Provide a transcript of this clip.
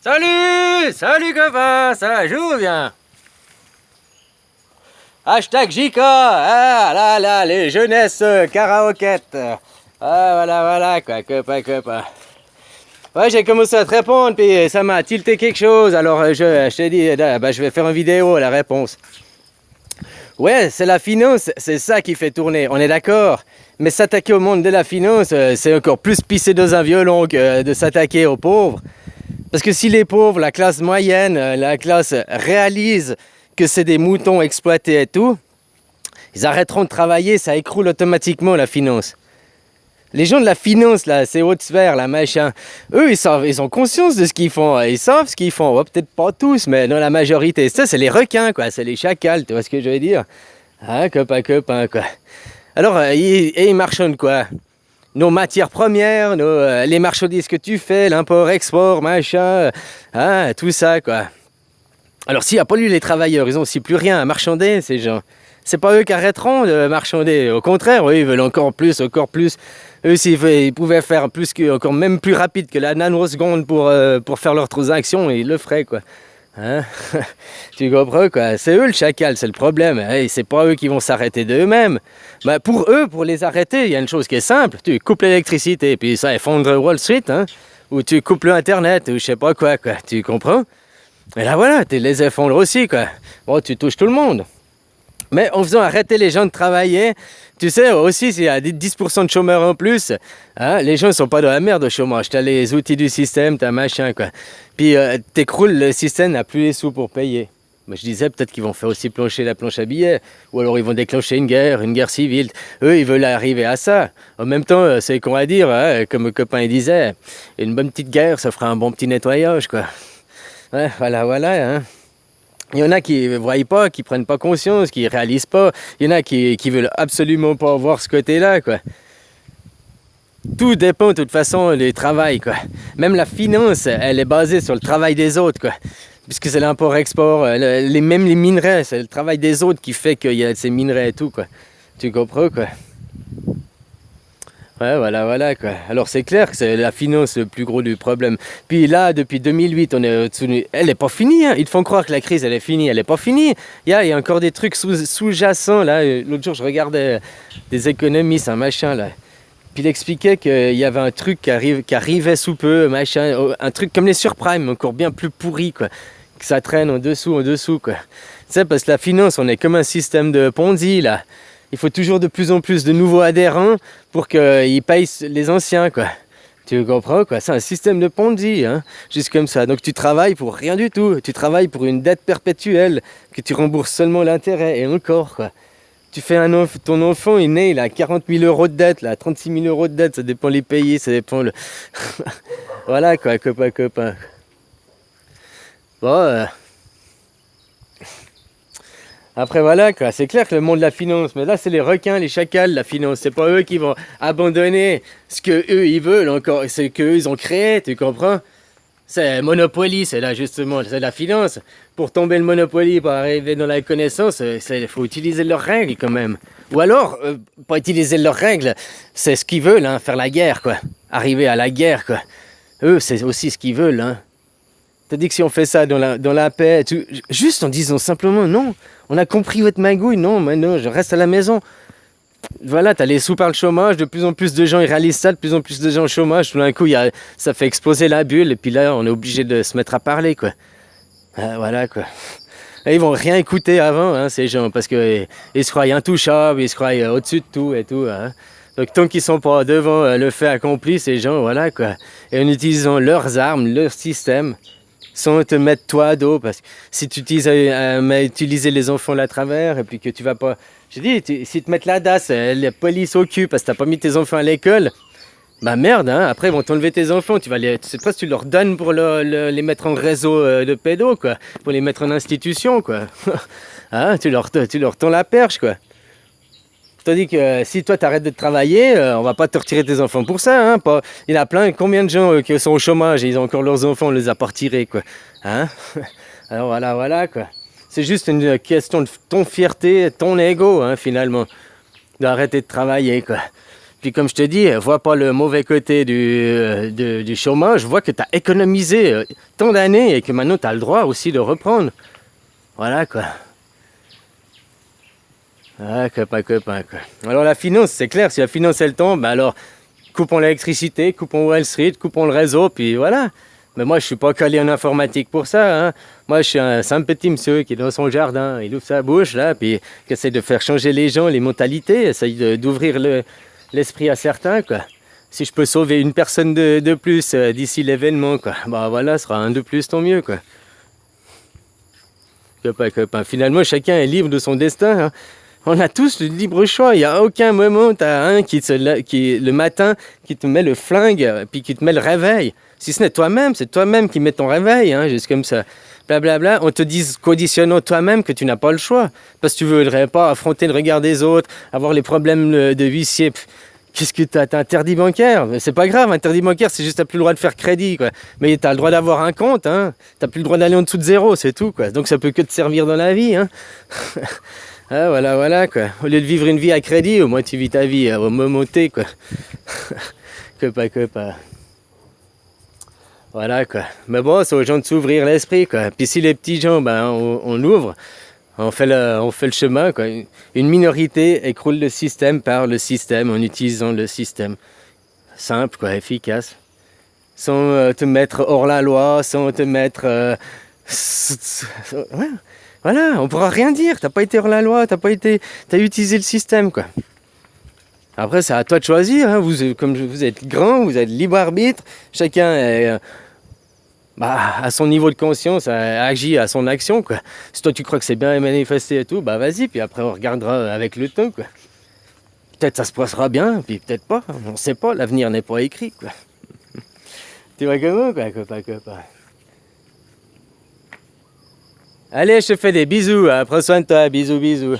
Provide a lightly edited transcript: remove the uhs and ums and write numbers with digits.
Salut copain, ça joue bien. Hashtag JK, ah là, les jeunesses karaokettes. Ah voilà, quoi, copain. Ouais, j'ai commencé à te répondre, puis ça m'a tilté quelque chose, alors je t'ai dit, je vais faire une vidéo, la réponse. Ouais, c'est la finance, c'est ça qui fait tourner, on est d'accord. Mais s'attaquer au monde de la finance, c'est encore plus pisser dans un violon que de s'attaquer aux pauvres. Parce que si les pauvres, la classe moyenne, la classe réalise que c'est des moutons exploités et tout, ils arrêteront de travailler, ça écroule automatiquement la finance. Les gens de la finance, là, ces hautes sphères, là, machin, eux, ils ont conscience de ce qu'ils font, ils savent ce qu'ils font, ouais, peut-être pas tous, mais dans la majorité, ça, c'est les requins, quoi, c'est les chacals, tu vois ce que je veux dire? Hein, copain, quoi. Alors, ils marchandent quoi? Nos matières premières, les marchandises que tu fais, l'import-export, machin, hein, tout ça, quoi. Alors, s'il n'y a pas eu les travailleurs, ils n'ont aussi plus rien à marchander, ces gens. C'est pas eux qui arrêteront de marchander. Au contraire, eux, ils veulent encore plus. Eux, s'ils pouvaient faire encore même plus rapide que la nanoseconde pour faire leurs transactions, ils le feraient, quoi. Hein? Tu comprends, quoi? C'est eux le chacal, c'est le problème. Hey, c'est pas eux qui vont s'arrêter d'eux-mêmes. Bah, pour eux, pour les arrêter, il y a une chose qui est simple. Tu coupes l'électricité, puis ça effondre Wall Street, hein? Ou tu coupes le Internet, ou je sais pas quoi. Tu comprends? Et là, voilà, tu les effondres aussi, quoi. Bon, tu touches tout le monde. Mais en faisant arrêter les gens de travailler, tu sais, aussi, s'il y a 10% de chômeurs en plus, hein, les gens ne sont pas dans la merde au chômage. Tu as les outils du système, tu as machin, quoi. Puis, t'écroules, le système n'a plus les sous pour payer. Moi, je disais, peut-être qu'ils vont faire aussi plancher la planche à billets. Ou alors, ils vont déclencher une guerre civile. Eux, ils veulent arriver à ça. En même temps, c'est con à dire, hein, comme le copain il disait, une bonne petite guerre, ça fera un bon petit nettoyage, quoi. Ouais, voilà, hein. Il y en a qui ne voient pas, qui ne prennent pas conscience, qui ne réalisent pas. Il y en a qui veulent absolument pas voir ce côté-là, quoi. Tout dépend de toute façon du travail, quoi. Même la finance, elle est basée sur le travail des autres, quoi. Puisque c'est l'import-export, même les minerais, c'est le travail des autres qui fait qu'il y a ces minerais et tout, quoi. Tu comprends, quoi. Ouais, voilà, quoi. Alors c'est clair que c'est la finance le plus gros du problème. Puis là, depuis 2008, on est au-dessus. Elle n'est pas finie, hein. Ils te font croire que la crise, elle est finie. Elle n'est pas finie. Il y a encore des trucs sous-jacents, là. L'autre jour, je regardais des économistes, un machin, là. Puis il expliquait qu'il y avait un truc qui arrivait sous peu, machin. Un truc comme les surprimes, encore bien plus pourri, quoi. Que ça traîne en dessous, quoi. Tu sais, parce que la finance, on est comme un système de Ponzi, là. Il faut toujours de plus en plus de nouveaux adhérents pour qu'ils payent les anciens, quoi. Tu comprends, quoi? C'est un système de Ponzi, hein? Juste comme ça. Donc tu travailles pour rien du tout. Tu travailles pour une dette perpétuelle que tu rembourses seulement l'intérêt et encore, quoi. Tu fais ton enfant, il naît, il a 40 000 euros de dette, là, 36 000 euros de dette, ça dépend les pays, ça dépend le... Voilà, quoi, copain. Bon, Après voilà, quoi, c'est clair que le monde de la finance, mais là c'est les requins, les chacals, la finance, c'est pas eux qui vont abandonner ce que eux ils veulent encore, ce que eux ils ont créé, tu comprends? C'est Monopoly, c'est là justement, c'est la finance. Pour tomber le Monopoly, pour arriver dans la connaissance, il faut utiliser leurs règles quand même. Ou alors, pas utiliser leurs règles, c'est ce qu'ils veulent, hein, faire la guerre, quoi. Arriver à la guerre, quoi. Eux, c'est aussi ce qu'ils veulent, hein. T'as dit que si on fait ça dans la paix, juste en disant simplement non, on a compris votre magouille, non, mais non, je reste à la maison. Voilà, t'as les sous par le chômage, de plus en plus de gens ils réalisent ça, de plus en plus de gens au chômage, tout d'un coup ça fait exploser la bulle, et puis là on est obligé de se mettre à parler, quoi. Voilà, quoi. Et ils vont rien écouter avant, hein, ces gens, parce qu'ils se croient intouchables, ils se croient au-dessus de tout et tout, hein. Donc tant qu'ils sont pas devant le fait accompli, ces gens, voilà, quoi. Et en utilisant leurs armes, leur système, sans te mettre toi à dos, parce que si tu utilises utiliser les enfants là à travers, et puis que tu vas pas... Je dis, si te mettent la DAS, la police au cul, parce que t'as pas mis tes enfants à l'école, bah merde, hein, après ils vont t'enlever tes enfants, tu sais pas si tu leur donnes pour les mettre en réseau de pédos, quoi, pour les mettre en institution, quoi. Hein, tu leur tends la perche, quoi. Tandis que si toi t'arrêtes de travailler, on va pas te retirer tes enfants pour ça, hein. Il y en a plein, combien de gens qui sont au chômage et ils ont encore leurs enfants, on les a pas retirés, quoi. Hein? Alors voilà, quoi. C'est juste une question de ton fierté, ton ego, hein, finalement. D'arrêter de travailler, quoi. Puis comme je te dis, vois pas le mauvais côté du chômage, vois que tu as économisé tant d'années et que maintenant tu as le droit aussi de reprendre. Voilà quoi. Ah, copain. Alors la finance, c'est clair, si la finance elle tombe, ben alors coupons l'électricité, coupons Wall Street, coupons le réseau, puis voilà. Mais moi je suis pas calé en informatique pour ça, hein. Moi je suis un simple petit monsieur qui est dans son jardin, il ouvre sa bouche là, puis qui essaie de faire changer les gens, les mentalités, essaye d'ouvrir l'esprit à certains, quoi. Si je peux sauver une personne de plus d'ici l'événement, quoi, bah voilà, ce sera un de plus, tant mieux, quoi. Copain. Finalement, chacun est libre de son destin, hein. On a tous le libre choix. Il n'y a aucun moment, tu as un qui le matin, qui te met le flingue, puis qui te met le réveil. Si ce n'est toi-même, c'est toi-même qui mets ton réveil, hein, juste comme ça. Blablabla. On te dit, conditionnant toi-même que tu n'as pas le choix. Parce que tu ne voudrais pas affronter le regard des autres, avoir les problèmes de huissier. Qu'est-ce que t'as interdit bancaire? C'est pas grave, interdit bancaire, c'est juste t'as plus le droit de faire crédit, quoi. Mais t'as le droit d'avoir un compte, hein. T'as plus le droit d'aller en dessous de zéro, c'est tout, quoi. Donc ça peut que te servir dans la vie, hein. Ah, voilà, quoi. Au lieu de vivre une vie à crédit, au moins tu vis ta vie au moment T, quoi. Copain. Voilà, quoi. Mais bon, c'est aux gens de s'ouvrir l'esprit, quoi. Puis si les petits gens, ben, on ouvre, on fait le chemin, quoi. Une minorité écroule le système par le système en utilisant le système. Simple, quoi, efficace. Sans te mettre hors la loi, sans te mettre... ouais. Voilà, on pourra rien dire. T'as pas été hors la loi, t'as utilisé le système, quoi. Après, c'est à toi de choisir, hein. Comme vous êtes grand, vous êtes libre arbitre. Chacun est, à son niveau de conscience, agit à son action, quoi. Si toi tu crois que c'est bien manifesté et tout, bah vas-y. Puis après, on regardera avec le temps, quoi. Peut-être ça se passera bien, puis peut-être pas. On sait pas. L'avenir n'est pas écrit, quoi. Tu vois comment, quoi, copain. Allez, je te fais des bisous, hein. Prends soin de toi, bisous.